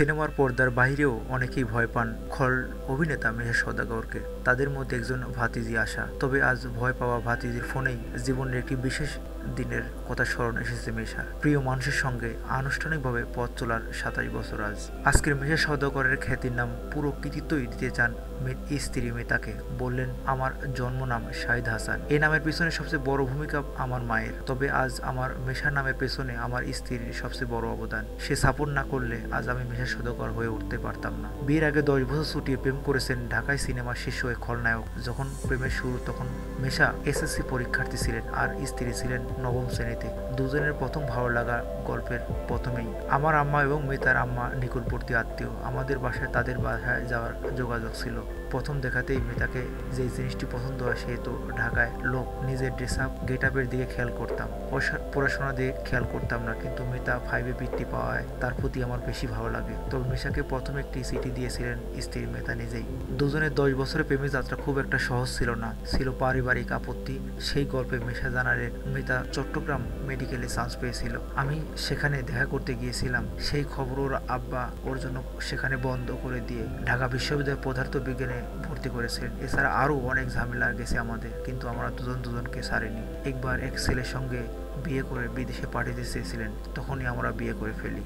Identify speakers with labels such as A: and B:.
A: সিনেমার পর্দার বাইরেও অনেকেই ভয় পান খল অভিনেতা মেহের সওদাগরকে। তাদের মধ্যে একজন ভাতিজি আশা। তবে আজ ভয় পাওয়া ভাতিজির ফোনেই জীবনের একটি বিশেষ দিনের কথা স্মরণ এসেছে মেশার। প্রিয় মানুষের সঙ্গে আনুষ্ঠানিকভাবে পথ চলার ২৭ বছর আজ। আজকের মেহের সওদাগরের খ্যাতির নাম পুরো কৃতিত্বই দিতে চান স্ত্রী মিতাকে। বললেন, আমার জন্ম নাম শাহিদ হাসান। এই নামের পিছনে সবচেয়ে বড় ভূমিকা আমার মায়ের। তবে আজ আমার মেশার নামের পেছনে আমার স্ত্রীর সবচেয়ে বড় অবদান। সে সাপোর্ট না করলে আজ আমি মেশার সওদাগর হয়ে উঠতে পারতাম না। বিয়ের আগে ১০ বছর ছুটিয়ে প্রেম করেছেন ঢাকায় সিনেমার শীর্ষ এক খলনায়ক। যখন প্রেমের শুরু তখন মেশা এসএসসি পরীক্ষার্থী ছিলেন আর স্ত্রী ছিলেন নবম শ্রেণীতে। দুজনের প্রথম ভালো লাগা গল্পের প্রথমেই। আমার আম্মা এবং মিতার আম্মা নিকটবর্তী আত্মীয়। আমাদের বাসায় তাদের বাসায় যাওয়ার যোগাযোগ ছিল। প্রথম দেখাতেই মিতাকে যে জিনিসটি পছন্দ হয় সে তো ঢাকায় লোক। নিজের ড্রেস আপ গেট আপের দিকে খেয়াল করতাম, পড়াশোনার দিকে খেয়াল করতাম না। কিন্তু মিতা 5-এ বৃত্তি পাওয়ায় তার প্রতি আমার বেশি ভালো লাগে। তবে মিশাকে প্রথম একটি চিঠি দিয়েছিলেন স্ত্রী মিতা নিজেই। দুজনের ১০ বছরের প্রেমের যাত্রা খুব একটা সহজ ছিল না, ছিল পারিবারিক আপত্তি। সেই গল্পে মিশা জানালেন মিতা চট্টগ্রাম মেডিকেলে চান্স পেয়েছিল। আমি সেখানে দেখা করতে গিয়েছিলাম। সেই খবর ওর আব্বা ওর জন্য সেখানে বন্ধ করে দিয়ে ঢাকা বিশ্ববিদ্যালয়ের পদার্থ বিজ্ঞানে ভর্তি করেছিলেন। এছাড়া আরও অনেক ঝামেলা গেছে আমাদের, কিন্তু আমরা দুজনকে ছাড়িনি। একবার এক ছেলের সঙ্গে বিয়ে করে বিদেশে পাঠাতে চেয়েছিলেন, তখনই আমরা বিয়ে করে ফেলি।